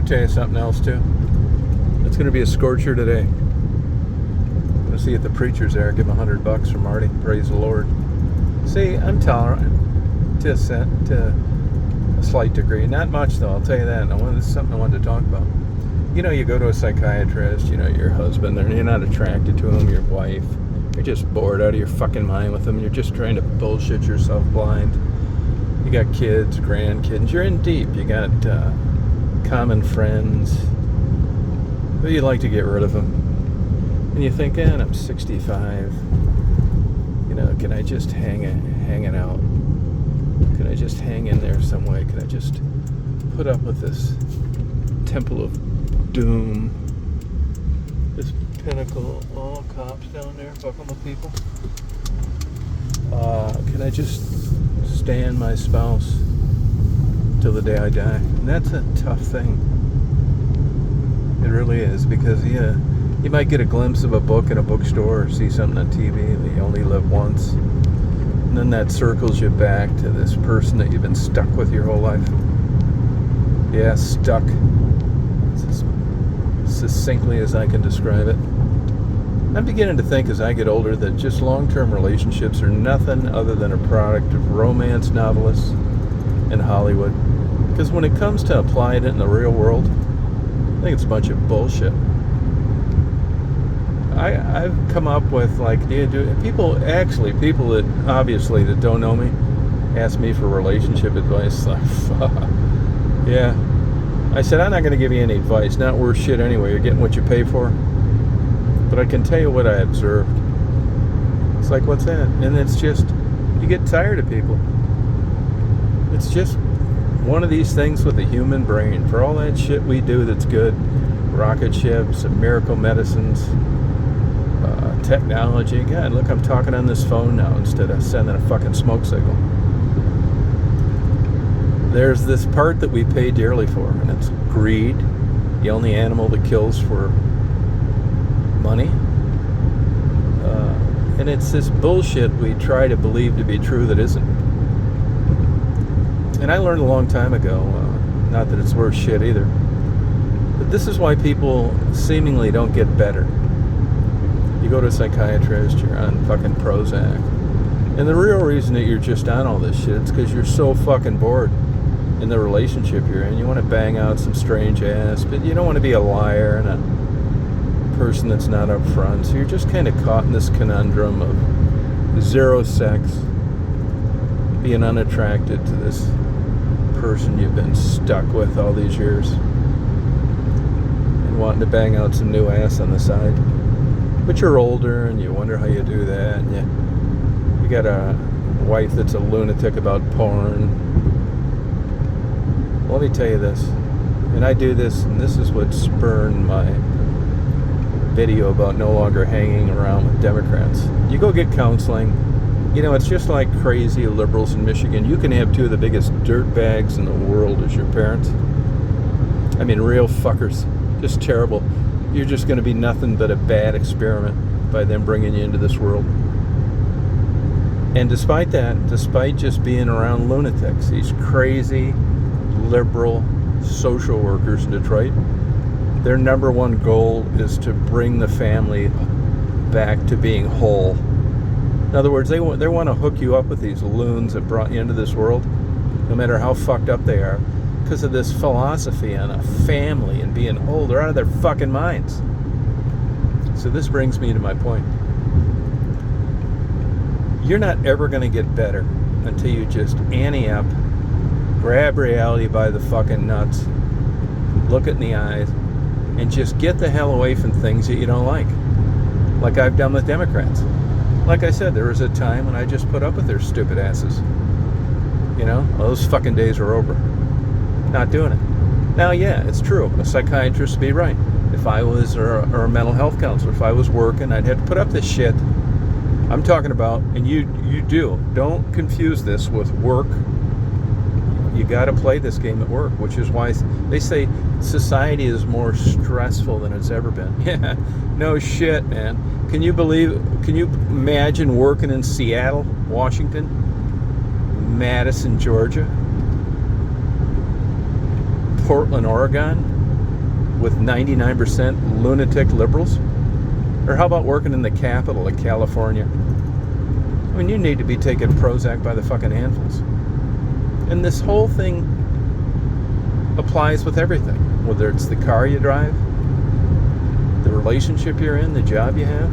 want to tell you something else too. It's going to be a scorcher today. I'm going to see if the preacher's there. Give him $100 for Marty. Praise the Lord. See, I'm tolerant to a slight degree. Not much though, I'll tell you that. This is something I wanted to talk about. You know, you go to a psychiatrist, you know, your husband, and you're not attracted to him, your wife. You're just bored out of your fucking mind with them. You're just trying to bullshit yourself blind. You got kids, grandkids. You're in deep. You got common friends. But you'd like to get rid of them. And you think, I'm 65. You know, can I just hang it out? Can I just hang in there some way? Can I just put up with this temple of doom? This pinnacle, all cops down there, fucking with people. Can I just stand my spouse till the day I die? And that's a tough thing. It really is, because you might get a glimpse of a book in a bookstore or see something on TV that you only live once. And then that circles you back to this person that you've been stuck with your whole life. Yeah, stuck. It's as succinctly as I can describe it. I'm beginning to think as I get older that just long-term relationships are nothing other than a product of romance novelists and Hollywood. Because when it comes to applying it in the real world, I think it's a bunch of bullshit. I've come up with, like, people that obviously that don't know me ask me for relationship advice. Like, fuck. Yeah. I said, I'm not going to give you any advice. Not worth shit anyway. You're getting what you pay for. But I can tell you what I observed. It's like, what's that? And it's just, you get tired of people. It's just one of these things with the human brain. For all that shit we do that's good, rocket ships and miracle medicines, technology. God, look, I'm talking on this phone now instead of sending a fucking smoke signal. There's this part that we pay dearly for, and it's greed, the only animal that kills for money. And it's this bullshit we try to believe to be true that isn't. And I learned a long time ago, not that it's worth shit either, but this is why people seemingly don't get better. You go to a psychiatrist, you're on fucking Prozac. And the real reason that you're just on all this shit is because you're so fucking bored in the relationship you're in. You want to bang out some strange ass, but you don't want to be a liar and a person that's not upfront. So you're just kind of caught in this conundrum of zero sex, being unattracted to this person you've been stuck with all these years, and wanting to bang out some new ass on the side. But you're older, and you wonder how you do that. And you got a wife that's a lunatic about porn. Well, let me tell you this, and I do this, and this is what spurned my video about no longer hanging around with Democrats. You go get counseling. You know, it's just like crazy liberals in Michigan. You can have two of the biggest dirt bags in the world as your parents. I mean, real fuckers. Just terrible. You're just going to be nothing but a bad experiment by them bringing you into this world. And despite that, despite just being around lunatics, these crazy liberal social workers in Detroit, their number one goal is to bring the family back to being whole. In other words, they want to hook you up with these loons that brought you into this world, no matter how fucked up they are, because of this philosophy on a family and being whole. They're out of their fucking minds. So this brings me to my point. You're not ever going to get better until you just ante up, grab reality by the fucking nuts, look it in the eyes, and just get the hell away from things that you don't like I've done with Democrats. Like I said, there was a time when I just put up with their stupid asses. You know, those fucking days are over. Not doing it. Now, yeah, it's true. A psychiatrist would be right. If I was, or a mental health counselor, if I was working, I'd have to put up this shit. I'm talking about, and you do. Don't confuse this with work. You got to play this game at work, which is why they say society is more stressful than it's ever been. Yeah, no shit, man. Can you imagine working in Seattle, Washington, Madison, Georgia, Portland, Oregon, with 99% lunatic liberals? Or how about working in the capital of California? I mean, you need to be taking Prozac by the fucking handfuls. And this whole thing applies with everything. Whether it's the car you drive, the relationship you're in, the job you have.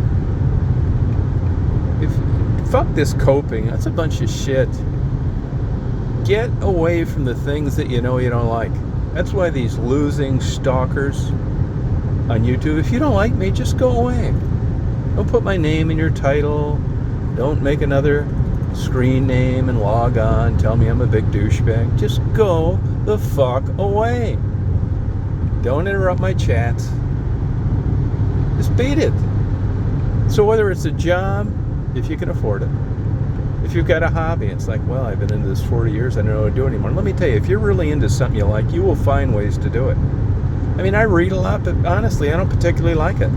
Fuck this coping. That's a bunch of shit. Get away from the things that you know you don't like. That's why these losing stalkers on YouTube, if you don't like me, just go away. Don't put my name in your title. Don't make another screen name and log on. Tell me I'm a big douchebag. Just go the fuck away. Don't interrupt my chats. Just beat it. So whether it's a job, if you can afford it, if you've got a hobby, it's like, well, I've been into this 40 years, I don't know how to do it anymore. Let me tell you, if you're really into something you like, you will find ways to do it. I mean, I read a lot, but honestly, I don't particularly like it.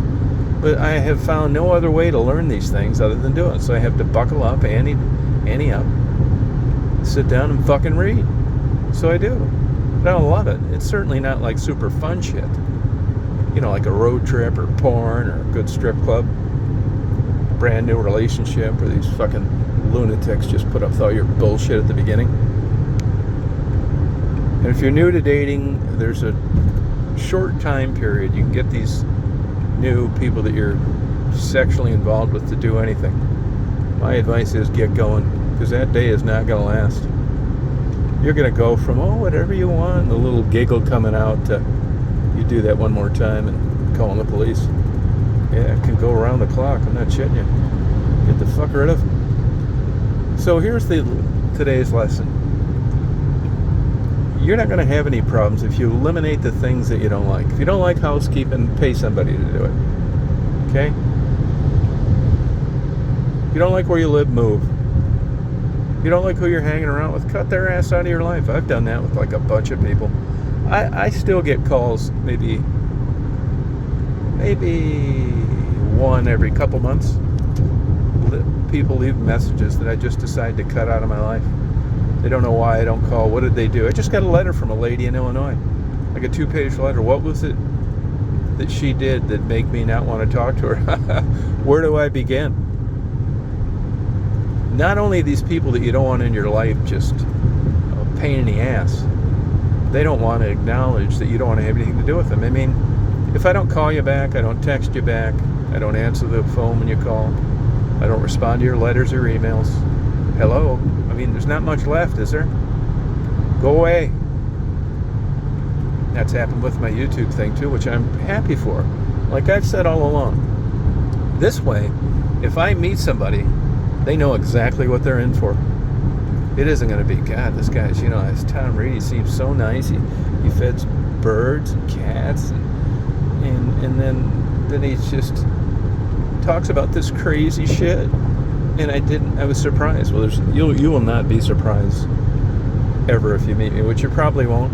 But I have found no other way to learn these things other than do it. So I have to buckle up, ante up, sit down and fucking read. So I do. But I don't love it. It's certainly not like super fun shit. You know, like a road trip or porn or a good strip club. Brand new relationship where these fucking lunatics just put up with all your bullshit at the beginning. And if you're new to dating, there's a short time period you can get these new people that you're sexually involved with to do anything. My advice is get going, because that day is not going to last. You're going to go from, oh, whatever you want, the little giggle coming out, to you do that one more time and calling the police. Yeah, it can go around the clock. I'm not shitting you. Get the fuck rid of them. So here's today's lesson. You're not going to have any problems if you eliminate the things that you don't like. If you don't like housekeeping, pay somebody to do it. Okay? If you don't like where you live, move. If you don't like who you're hanging around with, cut their ass out of your life. I've done that with like a bunch of people. I still get calls maybe one every couple months. People leave messages that I just decide to cut out of my life. They don't know why I don't call. What did they do? I just got a letter from a lady in Illinois. Like a 2-page letter. What was it that she did that made me not want to talk to her? Where do I begin? Not only these people that you don't want in your life just a pain in the ass, they don't want to acknowledge that you don't want to have anything to do with them. I mean, if I don't call you back, I don't text you back, I don't answer the phone when you call, I don't respond to your letters or emails. Hello? I mean, there's not much left, is there? Go away. That's happened with my YouTube thing too, which I'm happy for. Like I've said all along, this way, if I meet somebody, they know exactly what they're in for. It isn't going to be, God, this guy's, as Tom Reed, he seems so nice. He feeds birds and cats, and then he just talks about this crazy shit. And I was surprised. Well, you will not be surprised ever if you meet me, which you probably won't.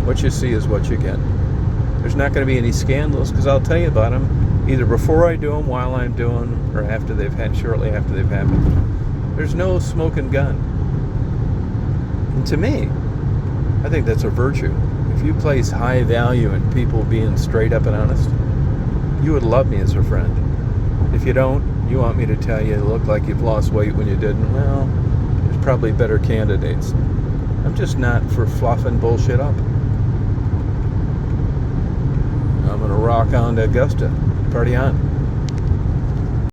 What you see is what you get. There's not going to be any scandals, because I'll tell you about them either before I do them, while I'm doing them, or shortly after they've happened. There's no smoking gun. And to me, I think that's a virtue. If you place high value in people being straight up and honest, you would love me as a friend. If you don't, you want me to tell you look like you've lost weight when you didn't, well, there's probably better candidates. I'm just not for fluffing bullshit up. I'm going to rock on to Augusta. Party on.